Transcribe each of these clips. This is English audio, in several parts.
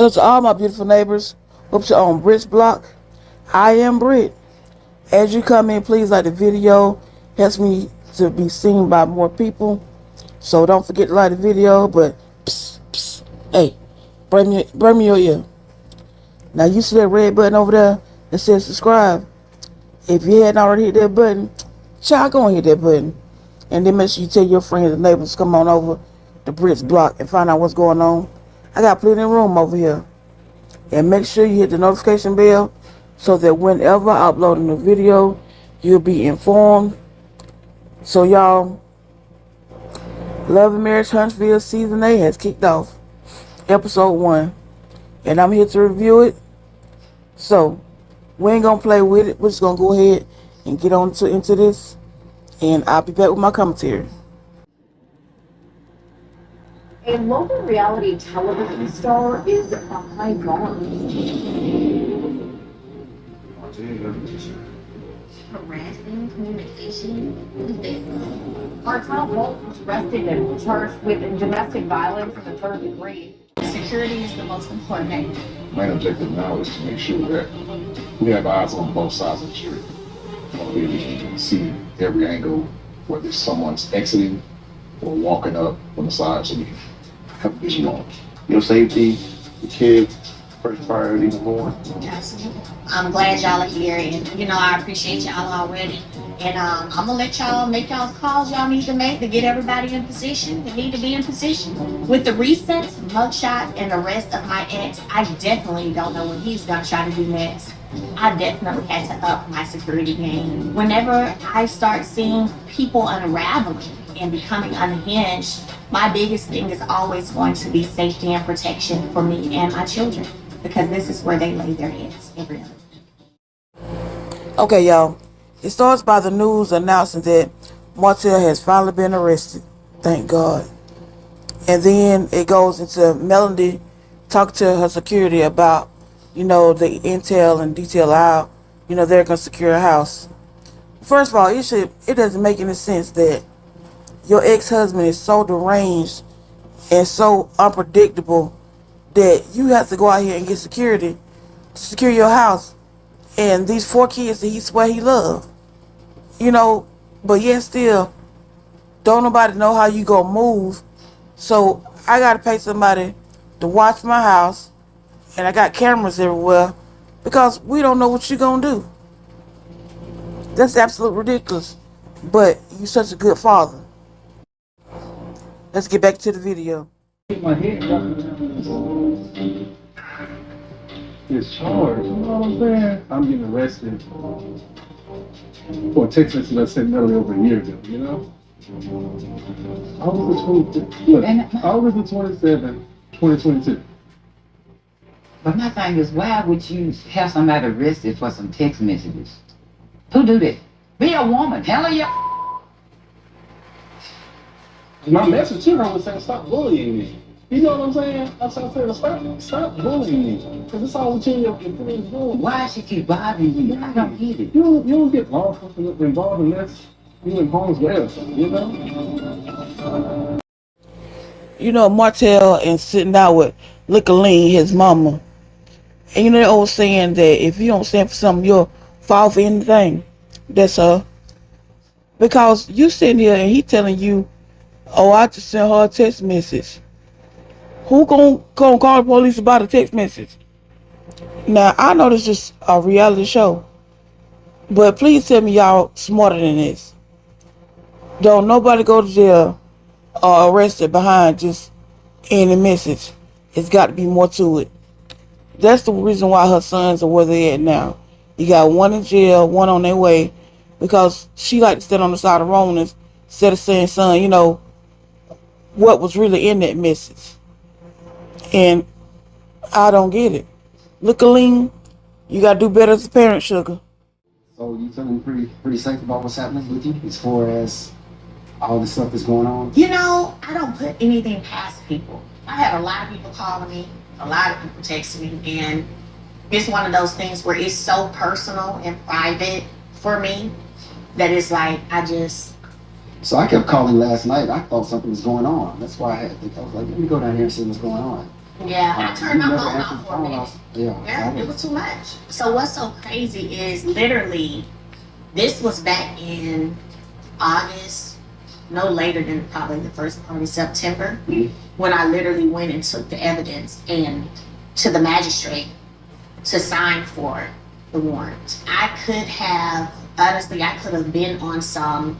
So to all my beautiful neighbors, hope you're on Britt's block. I am Britt. As you come in, please like the video. Helps me to be seen by more people. So don't forget to like the video. But psst, psst, hey, bring me your ear. Now you see that red button over there that says subscribe. If you hadn't already hit that button, child, go and hit that button. And then make sure you tell your friends and neighbors to come on over to Britt's block and find out what's going on. I got plenty of room over here. And make sure you hit the notification bell so that whenever I upload a new video, you'll be informed. So y'all, Love and Marriage Huntsville Season 8 has kicked off. Episode 1. And I'm here to review it. So, we ain't gonna play with it. We're just gonna go ahead and get on into this. And I'll be back with my commentary. A local reality television star is behind bars. Harassing communication. Martell was arrested and charged with domestic violence in the third degree. Security is the most important thing. Main objective now is to make sure that we have eyes on both sides of the street. We want to be able to see every angle, whether someone's exiting or walking up on the side, so we can have a vision on your safety, the kids, first priority, number one. Absolutely. I'm glad y'all are here, and I appreciate y'all already. And I'm gonna let y'all make y'all calls y'all need to make to get everybody in position. They need to be in position. With the recent mugshot and arrest of my ex, I definitely don't know what he's gonna try to do next. I definitely had to up my security game. Whenever I start seeing people unraveling and becoming unhinged, my biggest thing is always going to be safety and protection for me and my children, because this is where they lay their heads every other day. Okay, y'all. It starts by the news announcing that Martell has finally been arrested. Thank God. And then it goes into Melody talking to her security about, the intel and detail how, they're going to secure a house. First of all, it doesn't make any sense that your ex-husband is so deranged and so unpredictable that you have to go out here and get security to secure your house and these 4 kids that he swear he loved. But yet still, don't nobody know how you gonna move. So I gotta pay somebody to watch my house, and I got cameras everywhere because we don't know what you're gonna do. That's absolutely ridiculous. But you're such a good father. Let's get back to the video. my head. It's charged. You know what I'm saying? I'm getting arrested for a text message I sent Melody over a year ago, August the 27th, 2022. But my thing is, why would you have somebody arrested for some text messages? Who do that? Be a woman. Hell yeah. My message to her was saying, stop bullying me. You know what I'm saying? I said, stop bullying me. Because it's all what you and your friends doing. Why she keep bothering you? I don't get it. You don't get law enforcement involved unless you in harm's way or something, Martell and sitting out with Lickaline, his mama. And the old saying that if you don't stand for something, you'll fall for anything. That's her. Because you sitting here and he telling you, oh, I just sent her a text message. Who gonna call the police about a text message? Now, I know this is a reality show, but please tell me y'all smarter than this. Don't nobody go to jail or arrested behind just any message. It's got to be more to it. That's the reason why her sons are where they at now. You got one in jail, one on their way, because she like to stand on the side of wrongness instead of saying, son, what was really in that message. And I don't get it. Lickaline, you gotta do better as a parent, sugar. So you feeling pretty safe about what's happening with you as far as all the stuff that's going on? I don't put anything past people. I had a lot of people calling me, a lot of people texting me, and it's one of those things where it's so personal and private for me that it's like So I kept calling last night. I thought something was going on. That's why I was like, let me go down here and see what's going on. Yeah, I turned my You never phone answered off the for a phone minute. off. Yeah. Yeah, it was too much. So what's so crazy is literally, this was back in August, no later than probably the first part of September, when I literally went and took the evidence and to the magistrate to sign for the warrant. I could have, honestly, I could have been on some,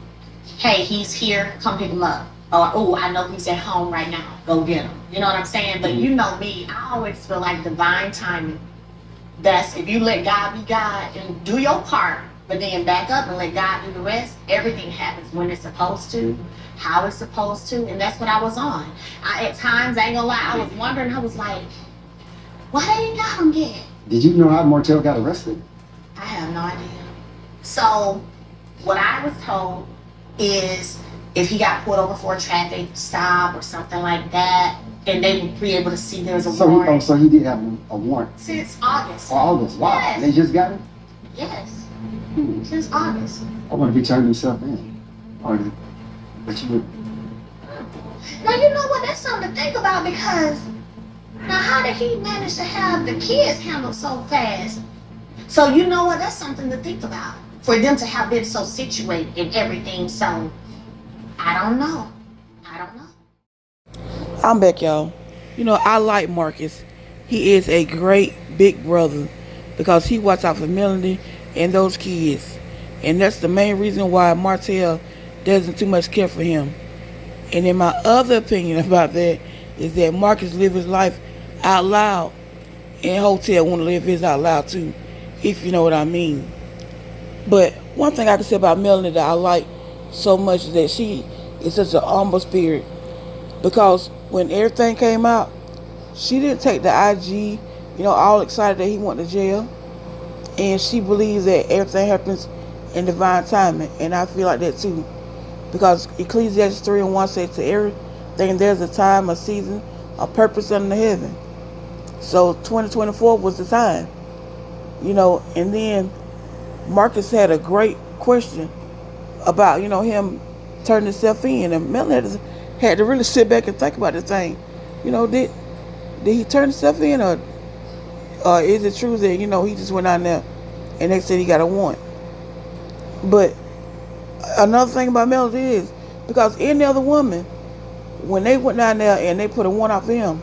hey, he's here, come pick him up. Or, oh, I know he's at home right now, go get him. You know what I'm saying? But you know me, I always feel like divine timing. That's if you let God be God and do your part, but then back up and let God do the rest, everything happens when it's supposed to, how it's supposed to, and that's what I was on. At times, I ain't gonna lie, I was wondering, I was like, why they ain't got him yet? Did you know how Martell got arrested? I have no idea. So, what I was told is if he got pulled over for a traffic stop or something like that, and they would be able to see there's a warrant. So he did have a warrant. Since August. Oh, August. Wow. Yes. They just got it? Yes. Since August. I wonder if he turned himself in. But you would. Now, you know what? That's something to think about because now how did he manage to have the kids handled so fast? So, you know what? That's something to think about. For them to have been so situated and everything. So, I don't know. I'm back, y'all. You know, I like Marcus. He is a great big brother because he watches out for Melanie and those kids. And that's the main reason why Martell doesn't too much care for him. And in my other opinion about that is that Marcus live his life out loud, and Hotel want to live his out loud too, if you know what I mean. But one thing I can say about Melanie that I like so much is that she is such an humble spirit. Because when everything came out, she didn't take the IG, all excited that he went to jail. And she believes that everything happens in divine timing. And I feel like that too. Because Ecclesiastes 3:1 says to everything there's a time, a season, a purpose under heaven. So 2024 was the time. And then Marcus had a great question about, him turning himself in. And Melanie had to really sit back and think about the thing. Did he turn himself in, or is it true that he just went out there and they said he got a warrant? But another thing about Melody is because any other woman, when they went down there and they put a warrant out for him,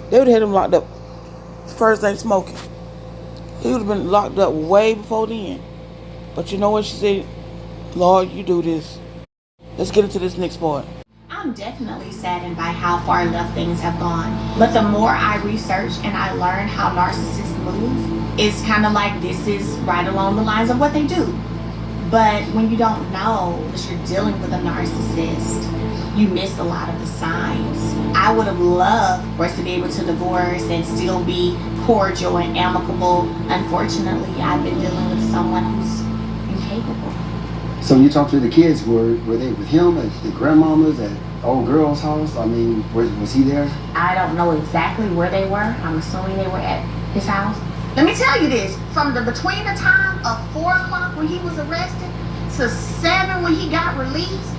they would have had him locked up first thing smoking. He would have been locked up way before then. But you know what she said? Lord, you do this. Let's get into this next part. I'm definitely saddened by how far left things have gone. But the more I research and I learn how narcissists move, it's kind of like this is right along the lines of what they do. But when you don't know that you're dealing with a narcissist, you miss a lot of the signs. I would have loved for us to be able to divorce and still be cordial and amicable. Unfortunately, I've been dealing with someone who's incapable. So you talked to the kids, were they with him at the grandmama's, at old girl's house? I mean, was he there? I don't know exactly where they were. I'm assuming they were at his house. Let me tell you this, between the time of 4 o'clock when he was arrested to 7 when he got released,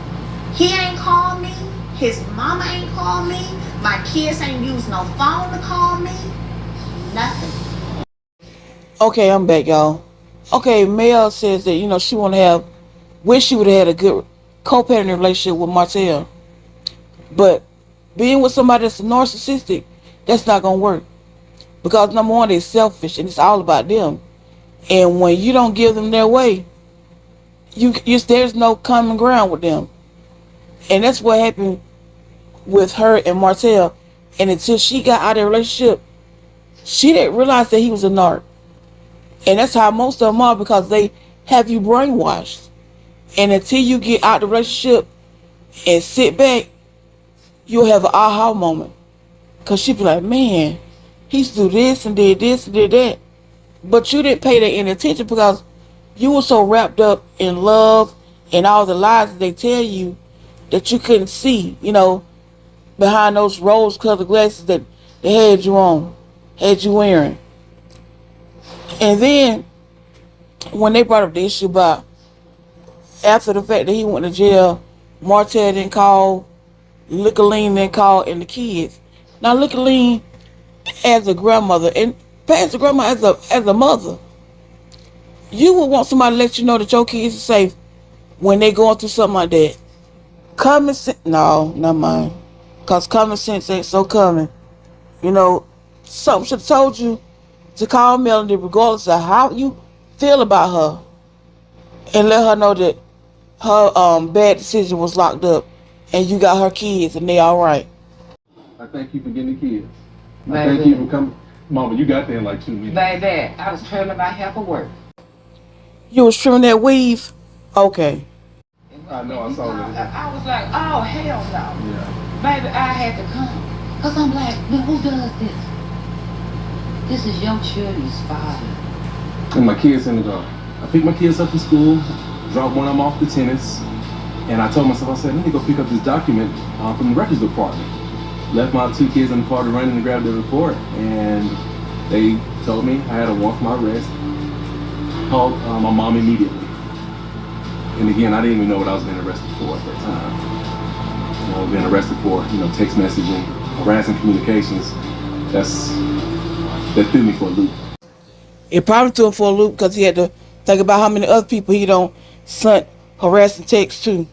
he ain't called me, his mama ain't called me, my kids ain't used no phone to call me, nothing. Okay, I'm back, y'all. Okay, Mel says that, she want to wish she would have had a good co-parenting relationship with Martell. But being with somebody that's narcissistic, that's not going to work. Because number one, they're selfish and it's all about them. And when you don't give them their way, there's no common ground with them. And that's what happened with her and Martell. And until she got out of the relationship, she didn't realize that he was a narc. And that's how most of them are, because they have you brainwashed. And until you get out of the relationship and sit back, you'll have an aha moment. Because she'll be like, man, he used to do this and did this and did that. But you didn't pay that any attention because you were so wrapped up in love and all the lies that they tell you that you couldn't see, behind those rose-colored glasses that they had you wearing. And then, when they brought up the issue about after the fact that he went to jail, Martell didn't call, Lickerline didn't call, and the kids. Now, Lickerline as a grandmother, and past a grandma as a mother, you would want somebody to let you know that your kids are safe when they going through something like that. Common sense, no, not mine. Cause common sense ain't so common. You know, something should have told you to call Melody regardless of how you feel about her, and let her know that her bad decision was locked up, and you got her kids and they all right. I thank you for getting the kids. I Baby. thank you for coming. Mama, you got there in like 2 minutes. Baby, I was trailing my hair for work. You was trimming that weave? Okay. I know, I saw that. I was like, oh, hell no. Yeah. Baby, I had to come. Because I'm like, well, who does this? This is your children's father. And my kids in the garden. I picked my kids up from school, dropped one of them off to tennis, and I told myself, I said, let me go pick up this document from the records department. Left my 2 kids in the car to run in and grab the report, and they told me I had a warrant for my arrest. Called my mom immediately. And again, I didn't even know what I was being arrested for at that time. You know, being arrested for, text messaging, harassing communications. That threw me for a loop. It probably threw him for a loop because he had to think about how many other people he don't sent harassing texts to.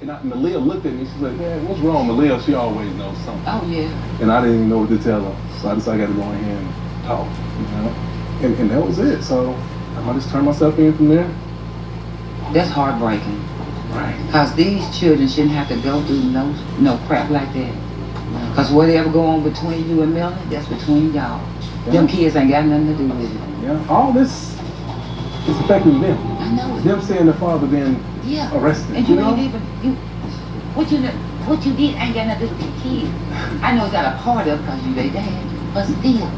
And Malia looked at me, she's like, Dad, what's wrong? Malia, she always knows something. Oh, yeah. And I didn't even know what to tell her. So I decided I got to go in here and talk, And that was it. So I just turned myself in from there. That's heartbreaking. Right. Because these children shouldn't have to go through no crap like that. Because whatever go on between you and Melanie, that's between y'all. Yeah. Them kids ain't got nothing to do with it. Yeah. All this is affecting them. I know it. Them seeing their father being arrested. And you ain't even, what you did ain't got nothing to do with the kids. I know it got a part of it because you their dad, but still,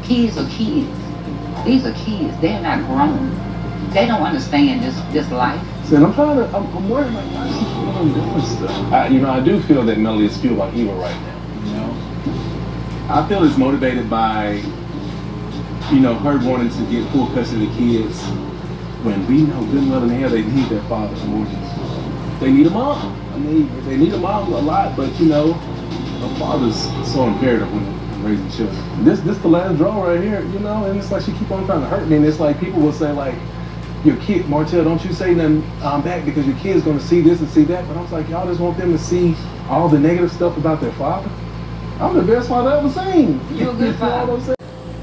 kids are kids. These are kids. They're not grown. They don't understand this life. So I'm worried like, why she keep on doing stuff? I do feel that Melody is fueled by evil right now, I feel it's motivated by, her wanting to get full custody of the kids when we know good and well and hell they need their father more than they need a mom. I mean, they need a mom a lot, but a father's so imperative when raising children. This the last draw right here, and it's like she keep on trying to hurt me, and it's like people will say like, your kid, Martell, don't you say nothing back because your kid's gonna see this and see that. But I was like, y'all just want them to see all the negative stuff about their father? I'm the best father I've ever seen. You're a good father.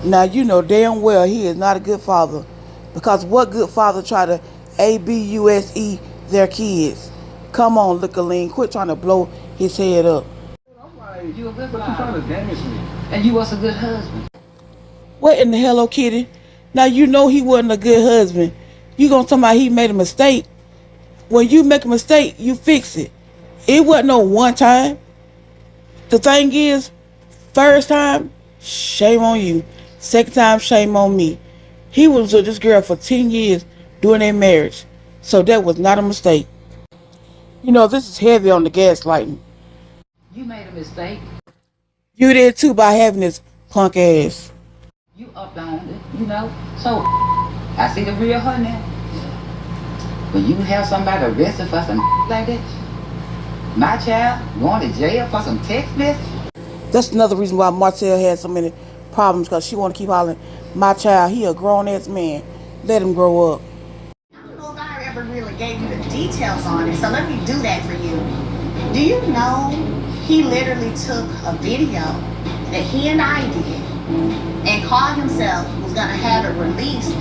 Now you know damn well he is not a good father, because what good father try to abuse their kids? Come on, Lickerline, quit trying to blow his head up. I'm like, You a good but you trying to damage me. And you was a good husband. What in the Hello Kitty? Now you know he wasn't a good husband. You gonna talk about he made a mistake? When you make a mistake, you fix it. It wasn't no one time. The thing is, first time, shame on you. Second time, shame on me. He was with this girl for 10 years during their marriage. So that was not a mistake. This is heavy on the gaslighting. You made a mistake. You did too by having this punk ass. You upped on it, So, I see the real her now. When you have somebody arrested for some like that, my child going to jail for some text message. That's another reason why Martell had so many problems, because she want to keep hollering, my child, he a grown-ass man. Let him grow up. I don't know if I ever really gave you the details on it, so let me do that for you. Do you know he literally took a video that he and I did and called himself was going to have it released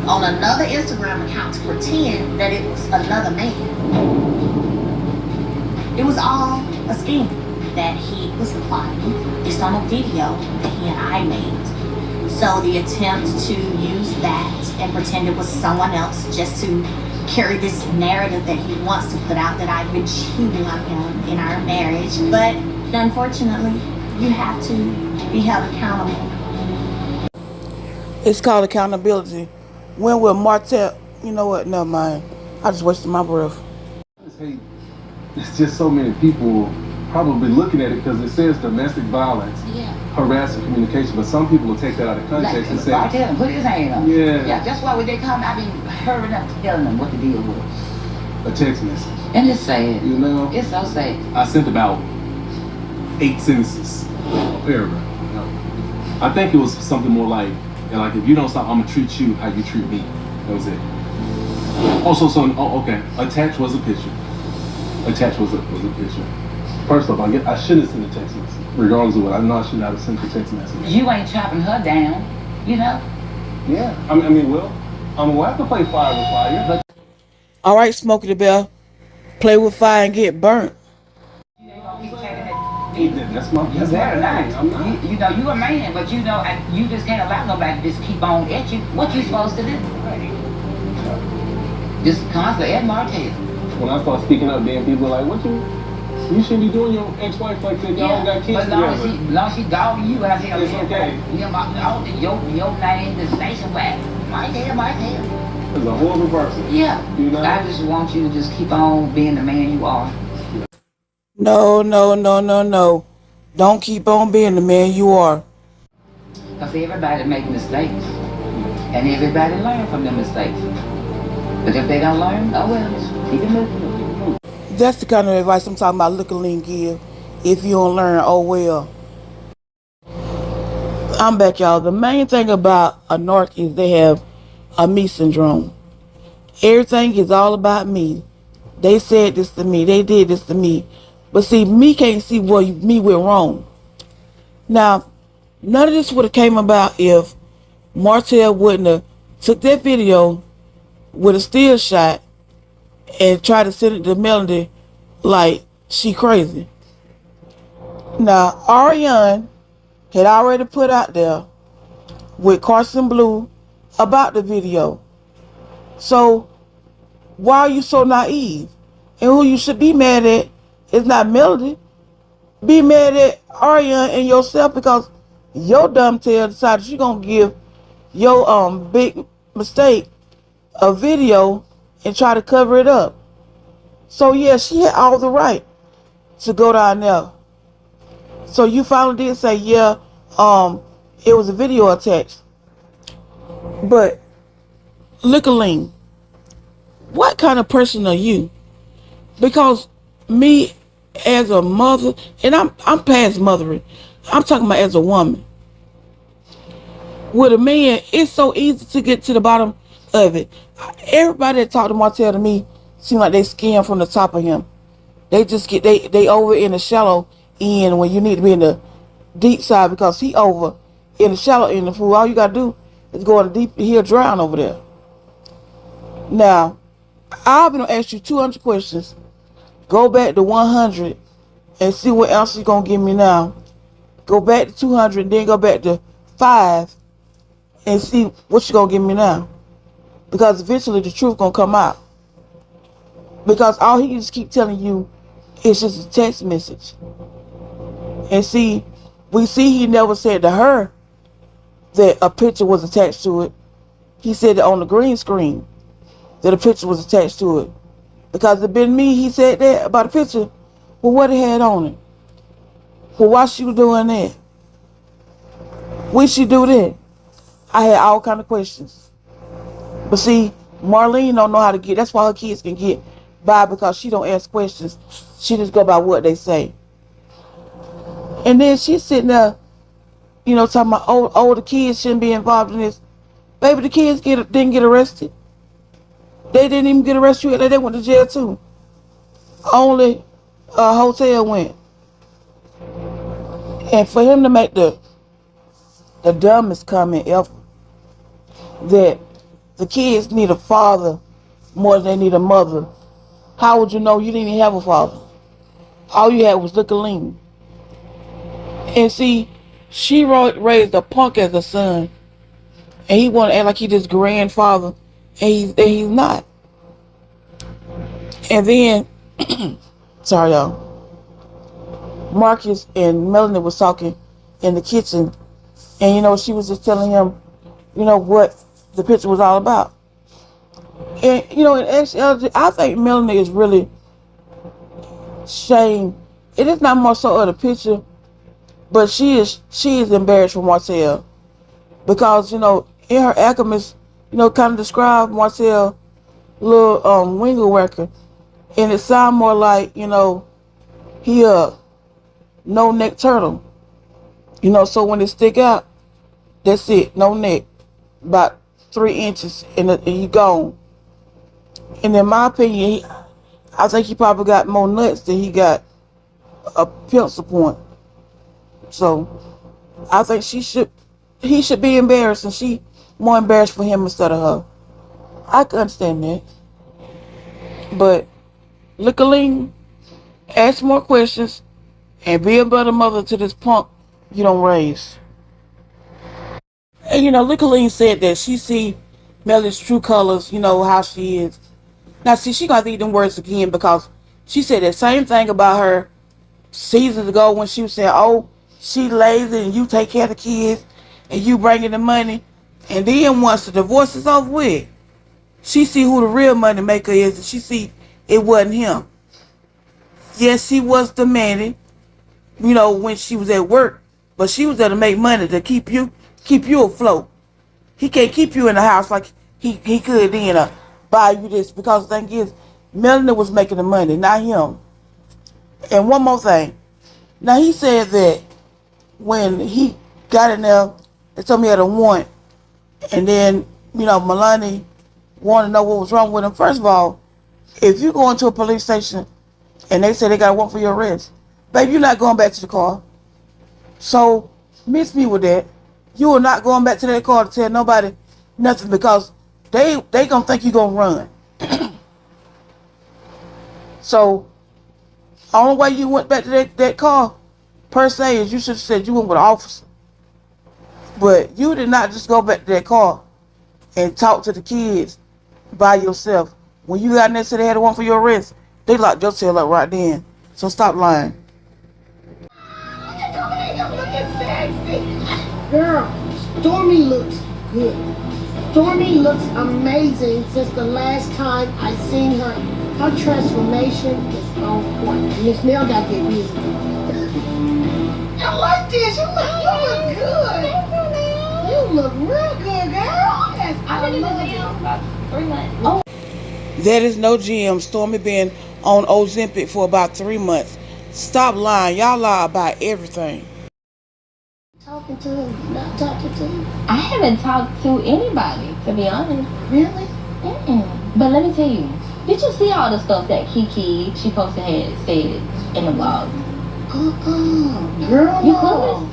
on another Instagram account to pretend that it was another man. It was all a scheme that he was plotting. It's on a video that he and I made. So the attempt to use that and pretend it was someone else just to carry this narrative that he wants to put out that I've been cheating on him in our marriage. But unfortunately, you have to be held accountable. It's called accountability. When will Martell, you know what, never mind. I just wasted my breath. I just hate, it's just so many people probably looking at it because it says domestic violence, harassing communication, but some people will take that out of context and say, I tell him, put his hand up. Yeah, that's why when they come, I be hurrying up telling them what the deal was. a text message. And it's sad. It's so sad. I sent about 8 sentences, a paragraph. I think it was something more like if you don't stop, I'm gonna treat you how you treat me. That was it. Also, okay. Attached was a picture. Attached was a picture. First off, I shouldn't have sent a text message. Regardless of what, I know I should not have sent a text message. You ain't chopping her down, you know? Yeah. I mean, we'll have to play fire with fire. But All right, Smokey the Bear. Play with fire and get burnt. that's my You better thing. I'm not. not. You know, you a man, but you know, you just can't allow nobody to just keep on etching. What you supposed to do? Just constantly at Martell. When I start speaking up, then people are like, "What you shouldn't be doing your ex-wife like that. Y'all got kids but together." long she dogging you out here. It's okay. Your name is nationwide. Martell. It's a horrible person. Yeah. You know? I just want you to just keep on being the man you are. No. Don't keep on being the man you are. Because everybody make mistakes. And everybody learn from their mistakes. But if they don't learn, oh well, just keep it moving. That's the kind of advice I'm talking about Look Lean give. If you don't learn, oh well. I'm back, y'all. The main thing about a narc is they have a me syndrome. Everything is all about me. They said this to me. They did this to me. But see, me can't see where me went wrong. Now, none of this would have came about if Martell wouldn't have took that video with a still shot and tried to send it to Melody like she crazy. Now, Ariane had already put out there with Carson Blue about the video. So, why are you so naive? And who you should be mad at is not Melody. Be mad at Ariane and yourself because your dumb tail decided you're going to give your big mistake a video and try to cover it up. So, yeah, she had all the right to go down there. So you finally did say, yeah, it was a video attached. But, Lickerling, what kind of person are you? Because me as a mother, and I'm past mothering, I'm talking about as a woman. With a man, it's so easy to get to the bottom of it. Everybody that talked to Martell to me seem like they skim from the top of him. They just get they over in the shallow end when you need to be in the deep side because he over in the shallow end of the pool. All you gotta do is go in the deep, he'll drown over there. Now, I'm gonna ask you 200 questions. Go back to 100 and see what else you're gonna give me now. Go back to 200 and then go back to 5 and see what you're gonna give me now. Because eventually the truth gonna come out. Because all he just keep telling you is just a text message. And see, we see he never said to her that a picture was attached to it. He said it on the green screen that a picture was attached to it. Because if it been me, he said that about a picture. Well, what it had on it? Well, why she was doing that? When she do that? I had all kind of questions. But see, Marlene don't know how to get, that's why her kids can get by because she don't ask questions. She just go by what they say. And then she's sitting there, you know, talking about older kids shouldn't be involved in this. Baby, the kids didn't get arrested. They didn't even get arrested. They went to jail too. Only Hotel went. And for him to make the dumbest comment ever, that the kids need a father more than they need a mother. How would you know you didn't even have a father? All you had was Lickerling. And see, she raised a punk as a son. And he want to act like he this grandfather. And he's not. And then, sorry y'all, Marcus and Melanie was talking in the kitchen. And you know, she was just telling him, you know, what the picture was all about. And you know, in actuality, I think Melanie is really shamed. It is not more so of the picture, but she is embarrassed for Martell. Because, you know, in her Alchemist, you know, kind of described Martell little winger worker. And it sound more like, you know, he a no-neck turtle. You know, so when it stick out, That's it. No neck. About 3 inches, and he gone. And in my opinion, I think he probably got more nuts than he got a pencil point. So I think he should be embarrassed, and she more embarrassed for him instead of her. I can understand that. But Lickerling, ask more questions and be a better mother to this punk you don't raise. And Lickerling said that she see Melly's true colors, how she is. Now see, she gonna read them words again because she said that same thing about her seasons ago when she was saying, oh, she lazy and you take care of the kids and you bring in the money. And then once the divorce is over with, she see who the real money maker is, and she see it wasn't him. Yes, he was demanding, when she was at work, but she was there to make money to keep you afloat. He can't keep you in the house like he could then buy you this, because the thing is, Melanie was making the money, not him. And one more thing. Now he said that when he got in there, they told me he had a warrant, and then Melanie wanted to know what was wrong with him. First of all, if you go into a police station and they say they got a warrant for your arrest, baby, you're not going back to the car. So miss me with that. You are not going back to that car to tell nobody nothing, because they gonna think you're gonna run. So only way you went back to that car per se is you should have said you went with an officer. But you did not just go back to that car and talk to the kids by yourself. When you got in there, said they had one for your arrest, they locked your tail up right then. So stop lying. Girl, Stormy looks good. Stormy looks amazing since the last time I seen her. Her transformation is on point. Miss Nell got to get busy. I like this. You look good. You look real good, girl. Yes, I've been in the gym about 3 months. Oh. That is no gym. Stormy been on Ozempic for about 3 months. Stop lying. Y'all lie about everything. Talking to him, not talking to him. I haven't talked to anybody, to be honest. Really? But let me tell you, did you see all the stuff that Kiki, she posted, had said in the blog? Girl, You clueless?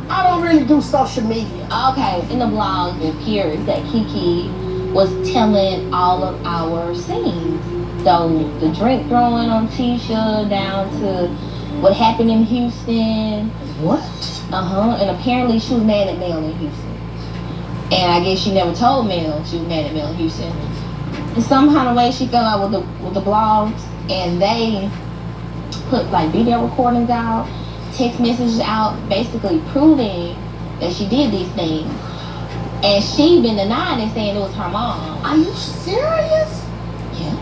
I don't really do social media. Okay, in the blog, it appears that Kiki was telling all of our scenes. So the drink throwing on Tisha down to what happened in Houston. What? And apparently she was mad at Mel in Houston. And I guess she never told Mel she was mad at Mel in Houston. And some kind of way she fell out with the blogs, and they put like video recordings out, text messages out, basically proving that she did these things. And she been denying it, saying it was her mom. Are you serious? Yeah.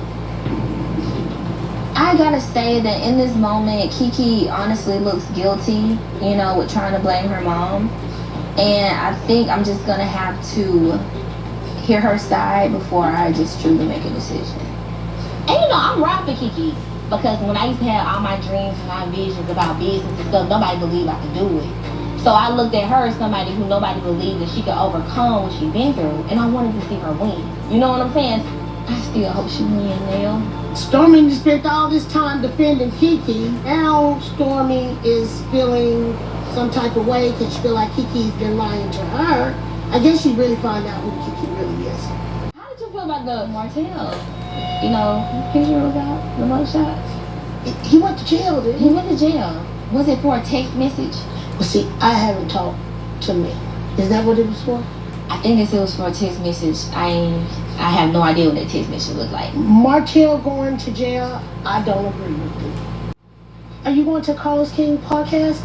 I gotta say that in this moment, Kiki honestly looks guilty, with trying to blame her mom. And I think I'm just gonna have to hear her side before I just truly make a decision. And I'm riding for Kiki, because when I used to have all my dreams and my visions about business and stuff, nobody believed I could do it. So I looked at her as somebody who nobody believed that she could overcome what she'd been through, and I wanted to see her win. You know what I'm saying? I still hope she wins, Nell. Stormy spent all this time defending Kiki. Now Stormy is feeling some type of way because she feel like Kiki's been lying to her. I guess she really found out who Kiki really is. How did you feel about the Martell? Picture was out, the mugshot? He went to jail, didn't He went to jail. Was it for a text message? Well, see, I haven't talked to me. Is that what it was for? I think it was for a text message. I have no idea what that text message looked like. Martell going to jail, I don't agree with it. Are you going to Carlos King podcast?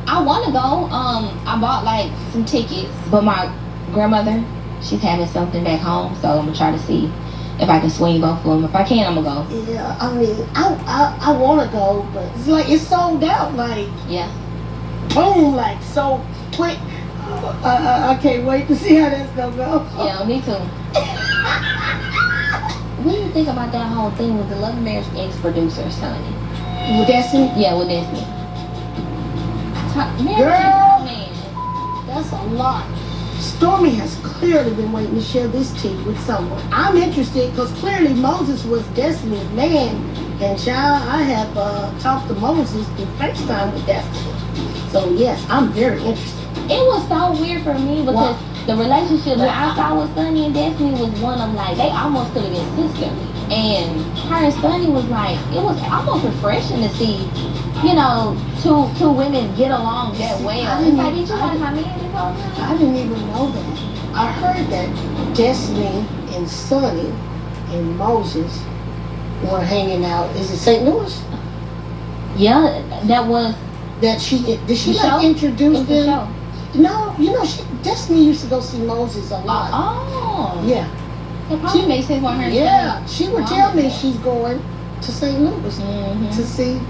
I want to go. I bought like some tickets, but my grandmother, she's having something back home, so I'm gonna try to see if I can swing both of them. If I can, I'm gonna go. Yeah, I mean, I want to go, but it's like it's sold out, like Yeah. boom, like so quick. I can't wait to see how that's gonna go. Yeah, me too. What do you think about that whole thing with the LAMH ex-producer, Sunni? With Destiny? Yeah, with Destiny. Girl, Man. that's a lot. Stormi has clearly been waiting to share this tea with someone. I'm interested because clearly Moses was Destiny's man, and child, I have talked to Moses through FaceTime with Destiny. So yes, I'm very interested. It was so weird for me because the relationship that I saw with Sunni and Destiny was one of like, they almost could have been sister. And her and Sunni was like, it was almost refreshing to see, you know, two women get along that well. It's like, did you want to come in this whole time? I didn't even know that. I heard that Destiny and Sunni and Moses were hanging out. Is it St. Louis? Yeah, that was. Did she show? introduce The them? show. No, you know, Destiny used to go see Moses a lot. Oh. Yeah. It probably makes sense why her and Yeah, Sunni she would tell me she's going to St. Louis to see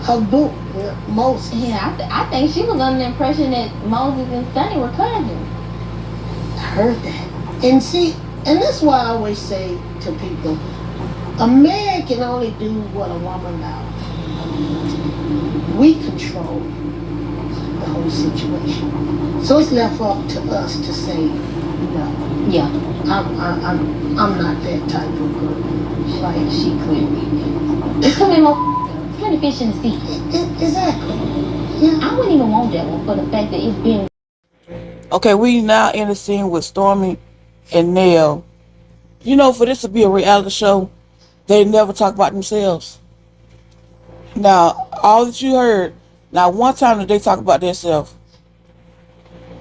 her boo, Moses. Yeah, I think she was under the impression that Moses and Sunni were cousins. I heard that. And see, and that's why I always say to people, a man can only do what a woman does. We control the whole situation. So it's left up to us to say, no. Yeah. I'm not that type of girl. Like, she clearly is. It's too many more fish in the sea. Exactly. Yeah. I wouldn't even want that one for the fact that it's been. Okay, we now in the scene with Stormi and Nel. You know, for this to be a reality show, they never talk about themselves. Now, all that you heard, not one time did they talk about themselves.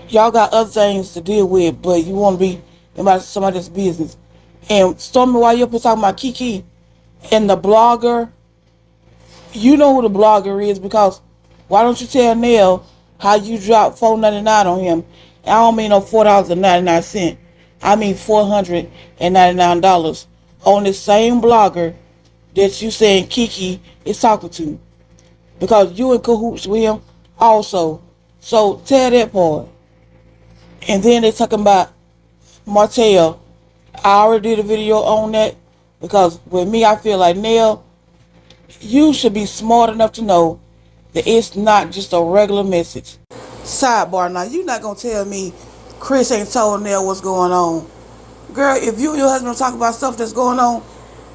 Y'all got other things to deal with, but you want to be about somebody's business. And Stormi, while you're up here talking about Kiki and the blogger, you know who the blogger is, because why don't you tell Nel how you dropped $4.99 on him? I don't mean no $4.99. I mean $499 on the same blogger that you saying Kiki is talking to, because you in cahoots with him also. So tell that part. And then they talking about Martell. I already did a video on that, because with me, I feel like, Nel, you should be smart enough to know that it's not just a regular message. Sidebar, now you not gonna tell me Chris ain't told Nel what's going on. Girl, if you and your husband talk about stuff that's going on,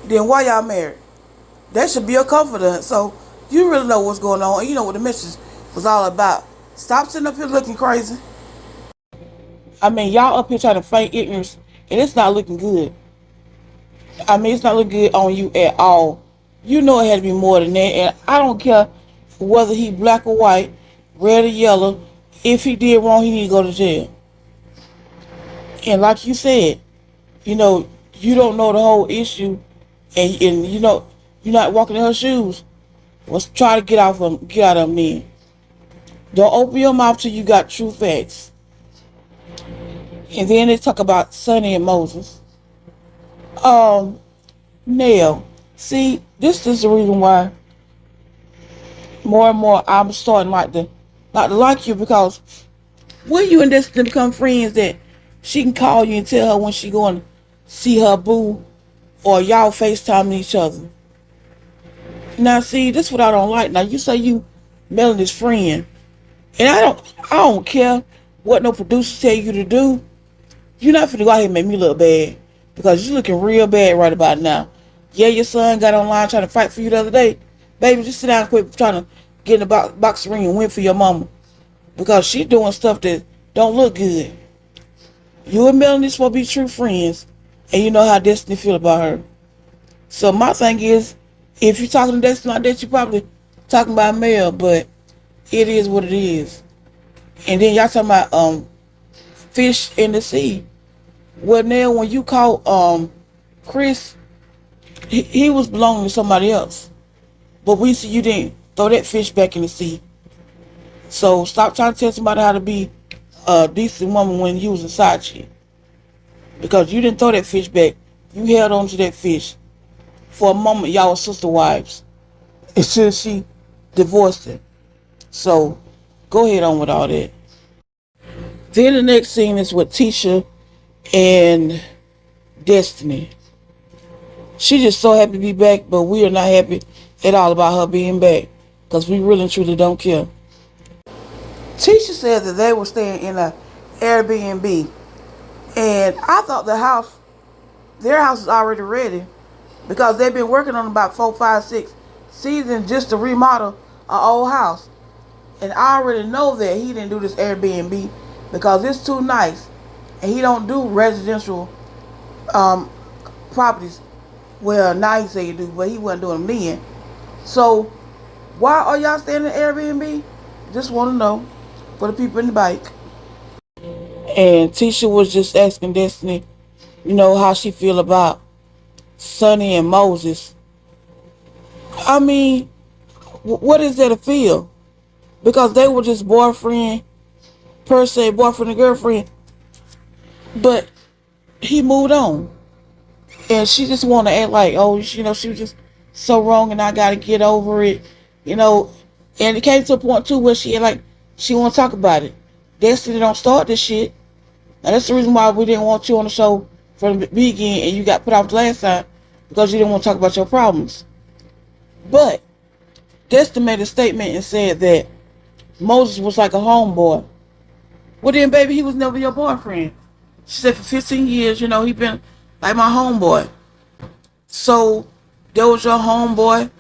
then why y'all married? That should be a confidant. So you really know what's going on, and you know what the message was all about. Stop sitting up here looking crazy. I mean, y'all up here trying to feign ignorance, and it's not looking good. I mean, it's not looking good on you at all. You know it had to be more than that, and I don't care whether he black or white, red or yellow. If he did wrong, he need to go to jail. And like you said, you know, you don't know the whole issue, and you know, you're not walking in her shoes. Let's try to get out of them then. Don't open your mouth till you got true facts. And then they talk about Sunni and Moses. Nel, see, this is the reason why more and more I'm starting not to like you, because when you and Destiny become friends, that she can call you and tell her when she going to see her boo, or y'all FaceTiming each other. Now see, this is what I don't like. Now you say you Melanie's friend, and I don't care what no producer tell you to do. You're not finna go out here and make me look bad, because you're looking real bad right about now. Yeah, your son got online trying to fight for you the other day. Baby, just sit down and quit trying to get in the boxing ring and win for your mama, because she doing stuff that don't look good. You and Melanie supposed to be true friends, and you know how Destiny feel about her. So my thing is, if you're talking to Destiny like that, you probably talking about Mel, but it is what it is. And then y'all talking about fish in the sea. Well, Nel, when you caught Chris, he was belonging to somebody else, but we see you didn't throw that fish back in the sea. So stop trying to tell somebody how to be a decent woman when you was a side chick, because you didn't throw that fish back. You held on to that fish for a moment. Y'all were sister wives until she divorced him. So go ahead on with all that. Then the next scene is with Latisha and Destiny. She just so happy to be back, but we are not happy at all about her being back, because we really and truly don't care. Tisha said that they were staying in a Airbnb. And I thought their house was already ready because they've been working on about 4, 5, 6 seasons just to remodel an old house. And I already know that he didn't do this Airbnb because it's too nice. And he don't do residential properties. Well, now he say he do, but he wasn't doing them then. So, why are y'all staying in Airbnb? Just want to know for the people in the bike. And Tisha was just asking Destiny, how she feel about Sunni and Moses. I mean, what is there to feel? Because they were just boyfriend, per se, boyfriend and girlfriend. But he moved on. And she just want to act like, oh, she was just so wrong and I got to get over it. And it came to a point, too, where she want to talk about it. Destiny don't start this shit. And that's the reason why we didn't want you on the show from the beginning and you got put off the last time because you didn't want to talk about your problems. But Destiny made a statement and said that Moses was like a homeboy. Well then, baby, he was never your boyfriend. She said for 15 years, he been like my homeboy. So there was your homeboy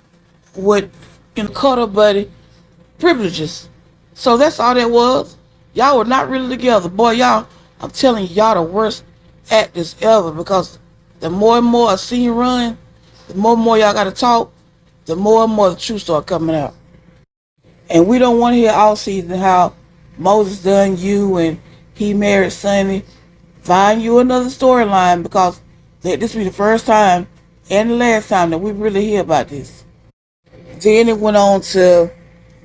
with cuddle buddy privileges. So that's all that was. Y'all were not really together. Boy, y'all, I'm telling you, y'all the worst actors ever because the more and more a scene run, the more and more y'all got to talk, the more and more the truth start coming out. And we don't want to hear all season how Moses done you and he married Sunni. Find you another storyline because this be the first time and the last time that we really hear about this. Then it went on to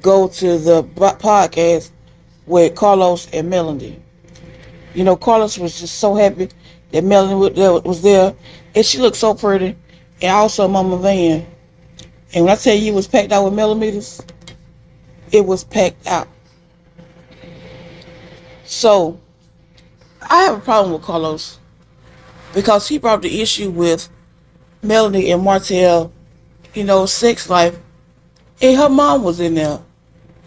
go to the podcast with Carlos and Melody. Carlos was just so happy that Melody was there. And she looked so pretty. And also Mama Van. And when I tell you it was packed out with MeloMeters, it was packed out. So, I have a problem with Carlos because he brought the issue with Melody and Martell, sex life, and her mom was in there.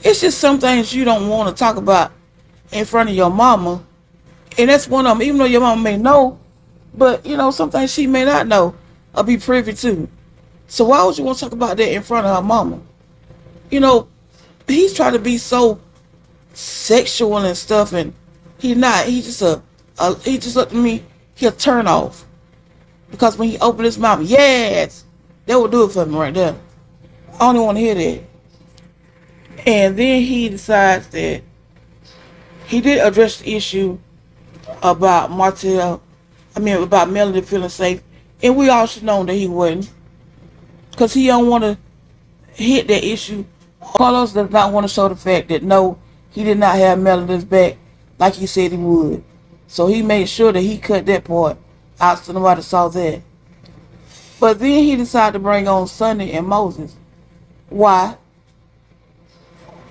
It's just some things you don't want to talk about in front of your mama, and that's one of them, even though your mama may know, but, some things she may not know or be privy to. So why would you want to talk about that in front of her mama? He's trying to be so sexual and stuff, and he's not. He just looked at me. He'll turn off because when he opened his mouth, yes, that would do it for me right there. I don't even want to hear that. And then he decides that he did address the issue about about Melody feeling safe, and we all should know that he wouldn't, because he don't want to hit that issue. Carlos does not want to show the fact that no, he did not have Melody's back like he said he would. So he made sure that he cut that part out so nobody saw that. But then he decided to bring on Sunni and Moses. Why?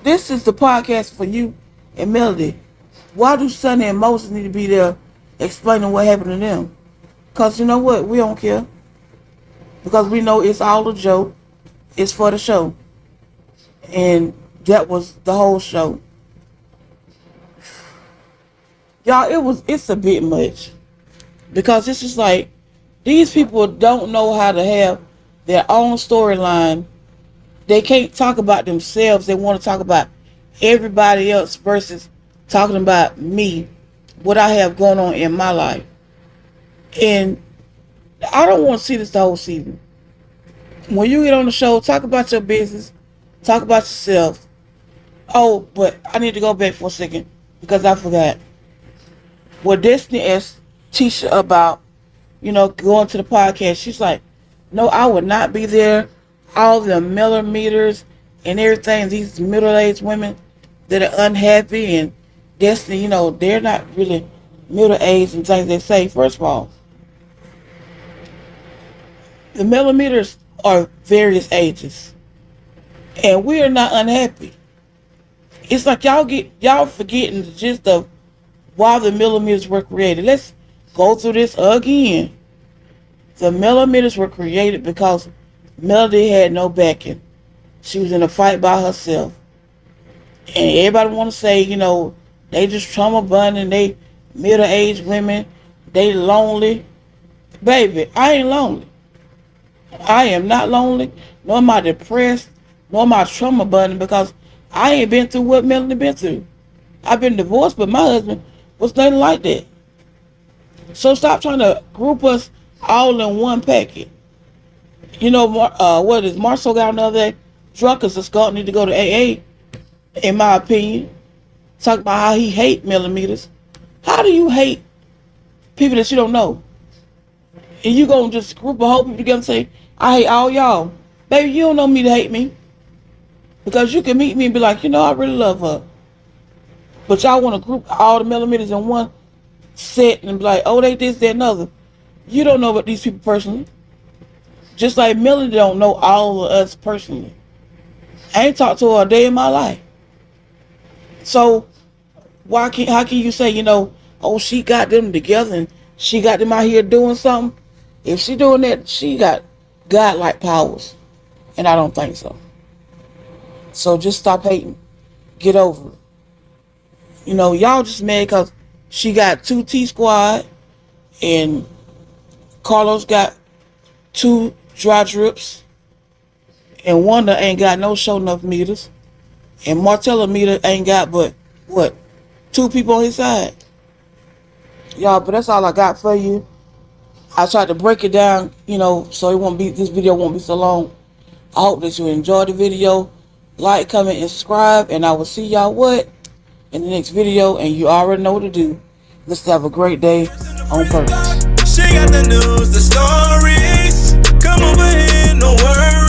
This is the podcast for you and Melody. Why do Sunni and Moses need to be there explaining what happened to them? Because you know what? We don't care. Because we know it's all a joke. It's for the show. And that was the whole show. Y'all, it's a bit much. Because it's just like, these people don't know how to have their own storyline. They can't talk about themselves. They want to talk about everybody else versus talking about me, what I have going on in my life. And I don't want to see this the whole season. When you get on the show, talk about your business. Talk about yourself. Oh, but I need to go back for a second because I forgot. What Destiny asked Tisha about, going to the podcast, she's like, no, I would not be there. All the MeloMeters and everything, these middle-aged women that are unhappy, and Destiny, they're not really middle-aged and things they say. First of all, the MeloMeters are various ages. And we are not unhappy. It's like y'all forgetting the gist of why the MeloMeters were created. Let's go through this again. The MeloMeters were created because Melody had no backing. She was in a fight by herself. And everybody want to say, They just trauma bonding. They middle-aged women. They lonely. Baby, I ain't lonely. I am not lonely, nor am I depressed, nor am I trauma bonding, because I ain't been through what Melanie been through. I've been divorced, but my husband was nothing like that. So stop trying to group us all in one packet. You know, what is Marcel got another day? Drunkards and skunk need to go to AA, in my opinion. Talk about how he hate MeloMeters. How do you hate people that you don't know? And you gonna just group a whole people together and say, I hate all y'all. Baby, you don't know me to hate me. Because you can meet me and be like, you know, I really love her. But y'all want to group all the MeloMeters in one set and be like, oh, they this, that, and other. You don't know about these people personally. Just like Melanie don't know all of us personally. I ain't talked to her a day in my life. So how can you say, you know, oh, she got them together and she got them out here doing something? If she doing that, she got godlike powers. And I don't think so. So just stop hating. Get over it. You know, y'all just mad because she got 2 T-Squad and Carlos got 2 dry drips and Wanda ain't got no show enough meters and Martell meter ain't got but, what, 2 people on his side. Y'all, but that's all I got for you. I tried to break it down, you know, so this video won't be so long. I hope that you enjoyed the video. Like, comment, and subscribe, and I will see y'all in the next video, and you already know what to do. Let's have a great day on purpose. She got the news, the stories. Come over here, no worries.